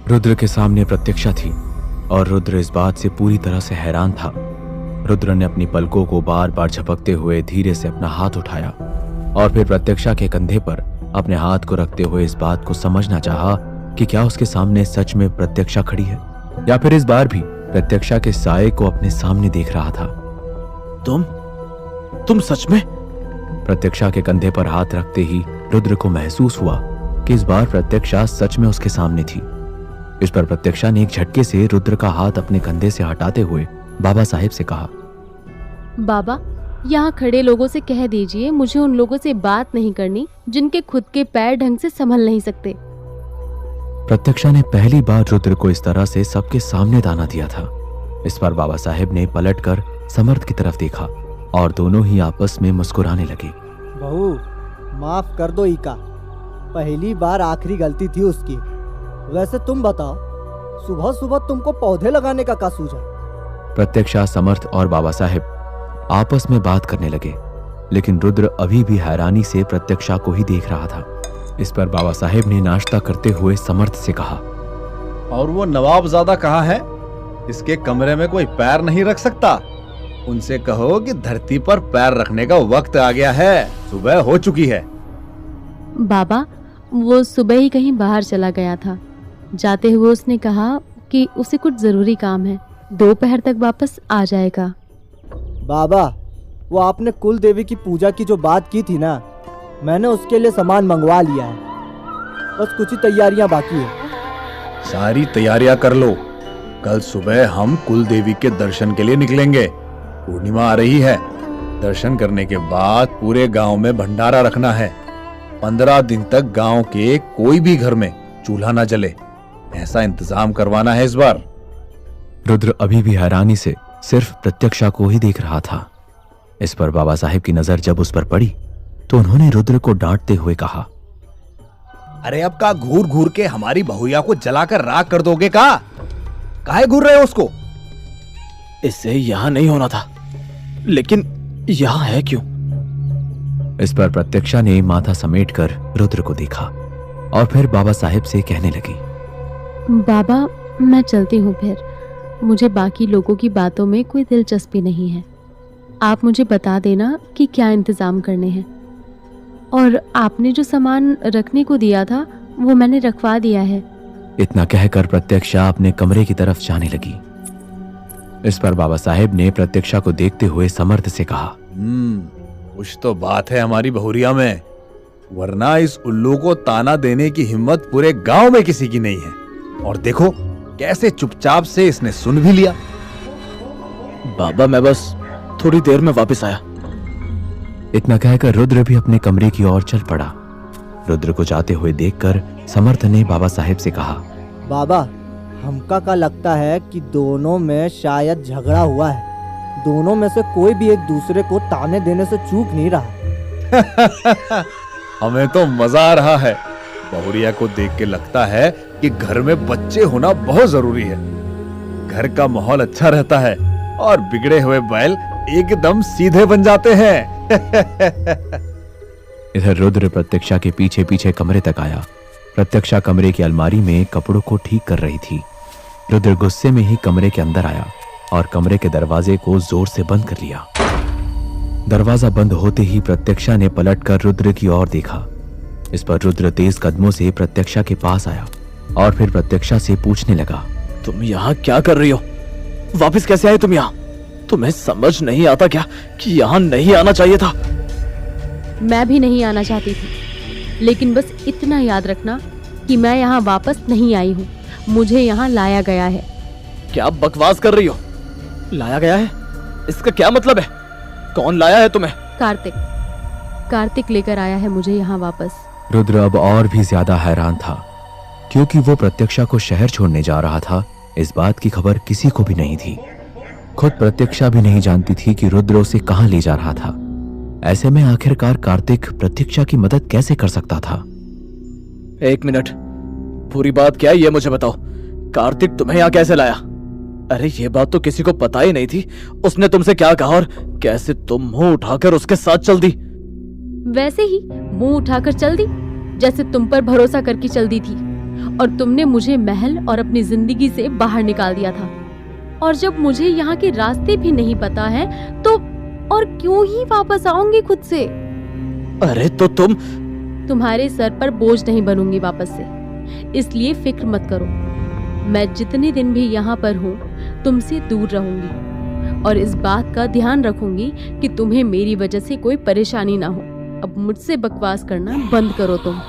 रुद्र के सामने प्रत्यक्षा थी और रुद्र इस बात से पूरी तरह से हैरान था। रुद्र ने अपनी पलकों को बार बार झपकते हुए धीरे से अपना हाथ उठाया और फिर प्रत्यक्षा के कंधे पर अपने हाथ को रखते हुए इस बात को समझना चाहा कि क्या उसके सामने सच में प्रत्यक्षा खड़ी है या फिर इस बार भी प्रत्यक्षा के साये को अपने सामने देख रहा था। तुम सच में? प्रत्यक्षा के कंधे पर हाथ रखते ही रुद्र को महसूस हुआ कि इस बार प्रत्यक्षा सच में उसके सामने थी। इस पर प्रत्यक्षा ने एक झटके से रुद्र का हाथ अपने कंधे से हटाते हुए बाबा साहेब से कहा, बाबा, यहाँ खड़े लोगों से कह दीजिए मुझे उन लोगों से बात नहीं करनी जिनके खुद के पैर ढंग से संभल नहीं सकते। प्रत्यक्षा ने पहली बार रुद्र को इस तरह से सबके सामने दाना दिया था। इस पर बाबा साहेब ने पलटकर समर्थ की तरफ देखा और दोनों ही आपस में मुस्कुराने लगे। बहू, माफ कर दो ईका, पहली बार आखिरी गलती थी उसकी। वैसे तुम बताओ, सुबह सुबह तुमको पौधे लगाने का सूझा? प्रत्यक्षा, समर्थ और बाबा साहेब आपस में बात करने लगे, लेकिन रुद्र अभी भी हैरानी से प्रत्यक्षा को ही देख रहा था। इस पर बाबा साहेब ने नाश्ता करते हुए समर्थ से कहा, और वो नवाबजादा कहाँ है? इसके कमरे में कोई पैर नहीं रख सकता। उनसे कहो कि धरती पर पैर रखने का वक्त आ गया है, सुबह हो चुकी है। बाबा, वो सुबह ही कहीं बाहर चला गया था। जाते हुए उसने कहा कि उसे कुछ जरूरी काम है, दोपहर तक वापस आ जाएगा। बाबा, वो आपने कुल देवी की पूजा की जो बात की थी ना, मैंने उसके लिए सामान मंगवा लिया है। बस कुछ ही तैयारियां बाकी है। सारी तैयारियां कर लो, कल सुबह हम कुल देवी के दर्शन के लिए निकलेंगे। पूर्णिमा आ रही है। दर्शन करने के बाद पूरे गांव में भंडारा रखना है। 15 दिन तक गांव के कोई भी घर में चूल्हा ना जले, ऐसा इंतजाम करवाना है इस बार। रुद्र अभी भी हैरानी से सिर्फ प्रत्यक्षा को ही देख रहा था। इस पर बाबा साहेब की नजर जब उस पर पड़ी तो उन्होंने रुद्र को डांटते हुए कहा, अरे अब का घूर घूर के हमारी बहुरिया को जलाकर राख कर दोगे का? काहे घूर रहे हो उसको? इससे यहाँ नहीं होना था, लेकिन यहाँ है क्यों? इस पर प्रत्यक्षा ने माथा समेटकर रुद्र को देखा और फिर बाबा साहेब से कहने लगी, बाबा, मैं चलती हूँ फिर। मुझे बाकी लोगों की बातों में कोई दिलचस्पी नहीं है। आप मुझे बता देना कि क्या इंतजाम करने हैं। और आपने जो सामान रखने को दिया था वो मैंने रखवा दिया है। इतना कहकर प्रत्यक्षा अपने कमरे की तरफ जाने लगी। इस पर बाबा साहेब ने प्रत्यक्षा को देखते हुए समर्थ से कहा, कुछ तो बात है हमारी बहुरिया में, वरना इस उल्लू को ताना देने की हिम्मत पूरे गांव में किसी की नहीं है। और देखो कैसे चुपचाप से इसने सुन भी लिया। बाबा, मैं बस थोड़ी देर में वापस आया। इतना कहकर रुद्र भी अपने कमरे की ओर चल पड़ा। रुद्र को जाते हुए देखकर समर्थ ने बाबा साहेब से कहा, बाबा, हमका का लगता है कि दोनों में शायद झगड़ा हुआ है। दोनों में से कोई भी एक दूसरे को ताने देने से चूक नहीं रहा। हमें तो मजा आ रहा है। बहुरिया को देख के लगता है कि घर में बच्चे होना बहुत जरूरी है। घर का माहौल अच्छा रहता है और बिगड़े हुए बैल एकदम सीधे बन जाते हैं। इधर रुद्र प्रत्यक्षा के पीछे पीछे कमरे तक आया। प्रत्यक्षा कमरे की अलमारी में कपड़ों को ठीक कर रही थी। रुद्र गुस्से में ही कमरे के अंदर आया और कमरे के दरवाजे को जोर से बंद कर लिया। दरवाजा बंद होते ही प्रत्यक्षा ने पलटकर रुद्र की ओर देखा। इस पर रुद्र तेज कदमों से प्रत्यक्षा के पास आया और फिर प्रत्यक्षा से पूछने लगा, तुम यहाँ क्या कर रही हो? वापस कैसे आए तुम यहाँ? तुम्हें समझ नहीं आता क्या कि यहाँ नहीं आना चाहिए था? मैं भी नहीं आना चाहती थी, लेकिन बस इतना याद रखना कि मैं यहाँ वापस नहीं आई हूँ। मुझे यहाँ लाया गया है। क्या बकवास कर रही हो? लाया गया है? इसका क्या मतलब है? कौन लाया है तुम्हें? कार्तिक लेकर आया है मुझे यहाँ वापस। रुद्र अब और भी ज्यादा हैरान था, क्योंकि वो प्रत्यक्षा को शहर छोड़ने जा रहा था। इस बात की खबर किसी को भी नहीं थी। खुद प्रत्यक्षा भी नहीं जानती थी कि रुद्र उसे कहाँ ले जा रहा था। ऐसे में आखिरकार कार्तिक प्रत्यक्षा की मदद कैसे कर सकता था? एक मिनट, पूरी बात क्या है ये मुझे बताओ। कार्तिक तुम्हें यहाँ कैसे लाया? अरे ये बात तो किसी को पता ही नहीं थी। उसने तुमसे क्या कहा और कैसे तुम मुंह उठाकर उसके साथ चल दी? वैसे ही मुंह उठाकर चल दी, जैसे तुम पर भरोसा करके चल दी थी। और तुमने मुझे महल और अपनी जिंदगी से बाहर निकाल दिया था। और जब मुझे यहाँ के रास्ते भी नहीं पता है तो और क्यों ही वापस आऊंगी खुद से? अरे तो तुम्हारे सर पर बोझ नहीं बनूंगी वापस से, इसलिए फिक्र मत करो। मैं जितने दिन भी यहाँ पर हूँ तुमसे दूर रहूंगी और इस बात का ध्यान रखूंगी कि तुम्हें मेरी वजह से कोई परेशानी ना हो। अब मुझसे बकवास करना बंद करो तुम।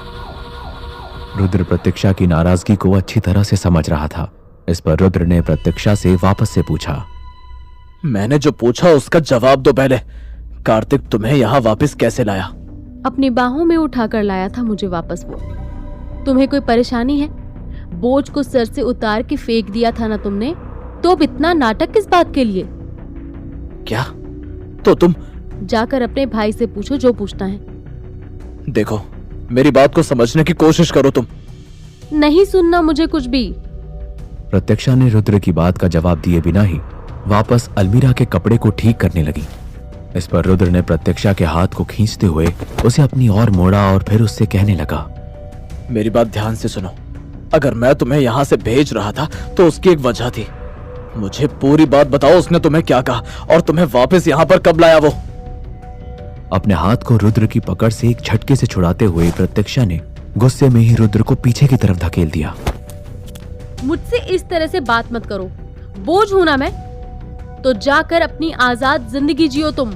रुद्र प्रतीक्षा की नाराजगी को अच्छी तरह से समझ रहा था। इस पर रुद्र ने प्रतीक्षा से वापस से पूछा, मैंने जो पूछा उसका जवाब दो पहले। कार्तिक तुम्हें यहाँ वापस कैसे लाया? अपनी बाहों में उठाकर लाया था मुझे वापस वो। तुम्हें कोई परेशानी है? बोझ को सर से उतार के फेंक दिया था ना तुमने, तो अब इतना नाटक किस बात के लिए? क्या? तो तुम जाकर अपने भाई से पूछो जो पूछना है। देखो, मेरी बात को समझने की कोशिश करो। तुम नहीं सुनना मुझे कुछ भी। प्रतीक्षा ने रुद्र की बात का जवाब दिए बिना ही वापस अलमीरा के कपड़े को ठीक करने लगी। इस पर रुद्र ने प्रतीक्षा के हाथ को खींचते हुए उसे अपनी ओर मोड़ा और फिर उससे कहने लगा, मेरी बात ध्यान से सुनो। अगर मैं तुम्हें यहाँ से भेज रहा था तो उसकी एक वजह थी। मुझे पूरी बात बताओ, उसने तुम्हें क्या कहा और तुम्हें वापस यहाँ पर कब लाया वो? अपने हाथ को रुद्र की पकड़ से एक झटके से छुड़ाते हुए प्रतीक्षा ने गुस्से में ही रुद्र को पीछे की तरफ धकेल दिया। मुझसे इस तरह से बात मत करो। बोझ हूं ना मैं? तो जाकर अपनी आजाद जिंदगी जियो तुम।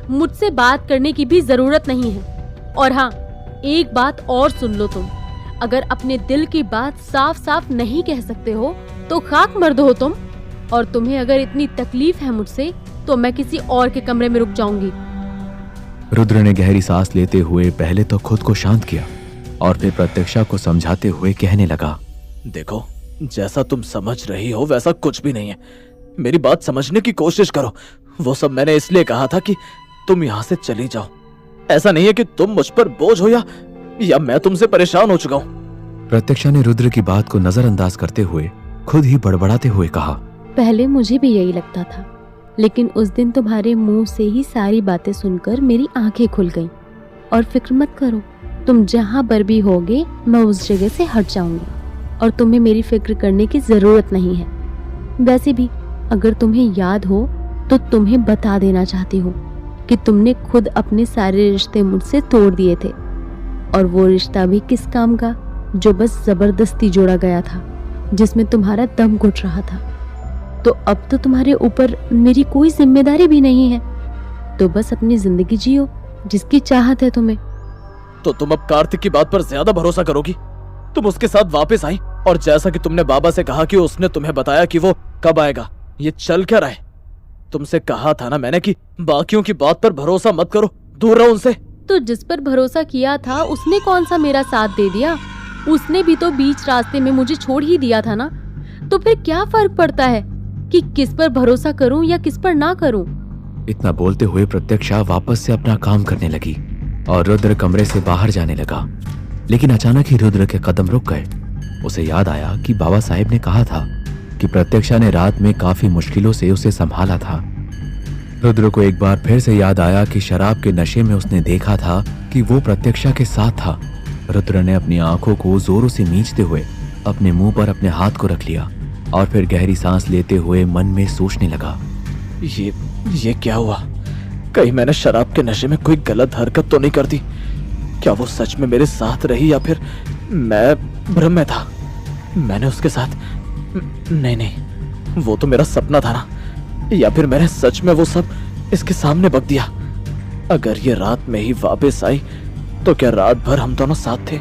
मुझसे बात करने की भी जरूरत नहीं है। और हाँ, एक बात और सुन लो तुम। अगर अपने दिल की बात साफ साफ नहीं कह सकते हो तो खाक मर्द हो तुम। और तुम्हें अगर इतनी तकलीफ है मुझसे तो मैं किसी और के कमरे में रुक जाऊंगी। रुद्र ने गहरी सांस लेते हुए पहले तो खुद को शांत किया और फिर प्रतीक्षा को समझाते हुए कहने लगा, देखो, जैसा तुम समझ रही हो वैसा कुछ भी नहीं है। मेरी बात समझने की कोशिश करो। वो सब मैंने इसलिए कहा था कि तुम यहाँ से चली जाओ। ऐसा नहीं है कि तुम मुझ पर बोझ हो या मैं तुमसे परेशान हो चुका हूँ। प्रतीक्षा ने रुद्र की बात को नजरअंदाज करते हुए खुद ही बड़बड़ाते हुए कहा, पहले मुझे भी यही लगता था, लेकिन उस दिन तुम्हारे मुंह से ही सारी बातें सुनकर मेरी आंखें खुल गईं। और फिक्र मत करो, तुम जहाँ पर भी होगे मैं उस जगह से हट जाऊंगी और तुम्हें मेरी फिक्र करने की जरूरत नहीं है। वैसे भी अगर तुम्हें याद हो तो तुम्हें बता देना चाहती हूँ कि तुमने खुद अपने सारे रिश्ते मुझसे तोड़ दिए थे, और वो रिश्ता भी किस काम का, जो बस जबरदस्ती जोड़ा गया था, जिसमें तुम्हारा दम घुट रहा था। तो अब तो तुम्हारे ऊपर मेरी कोई जिम्मेदारी भी नहीं है, तो बस अपनी जिंदगी जियो जिसकी चाहत है तुम्हें। तो तुम अब कार्तिक की बात पर ज्यादा भरोसा करोगी? तुम उसके साथ वापस आई और जैसा कि तुमने बाबा से कहा कि उसने तुम्हें बताया कि वो कब आएगा, ये चल क्या रहा है? तुमसे कहा था ना मैंने कि बाकियों की बात पर भरोसा मत करो, दूर रहो उनसे। तो जिस पर भरोसा किया था उसने कौन सा मेरा साथ दे दिया? उसने भी तो बीच रास्ते में मुझे छोड़ ही दिया था ना। तो फिर क्या फर्क पड़ता है कि किस पर भरोसा करूं या किस पर ना करूं? इतना बोलते हुए प्रतीक्षा वापस से अपना काम करने लगी और रुद्र कमरे से बाहर जाने लगा। लेकिन अचानक ही रुद्र के कदम रुक गए। उसे याद आया कि बाबा साहेब ने कहा था कि प्रतीक्षा ने रात में काफी मुश्किलों से उसे संभाला था। रुद्र को एक बार फिर से याद आया कि शराब के नशे में उसने देखा था कि वो प्रतीक्षा के साथ था। रुद्र ने अपनी आंखों को जोरों से मींचते हुए अपने मुंह पर अपने हाथ को रख लिया और फिर गहरी सांस लेते हुए मन में सोचने लगा, ये क्या हुआ? कहीं मैंने शराब के नशे में कोई गलत हरकत तो नहीं कर दी? क्या वो सच में मेरे साथ रही या फिर मैं भ्रम में था? मैंने उसके साथ नहीं, वो तो मेरा सपना था ना, या फिर मैंने सच में वो सब इसके सामने बक दिया? अगर ये रात में ही वापस आई तो क्या रात भर हम दोनों साथ थे?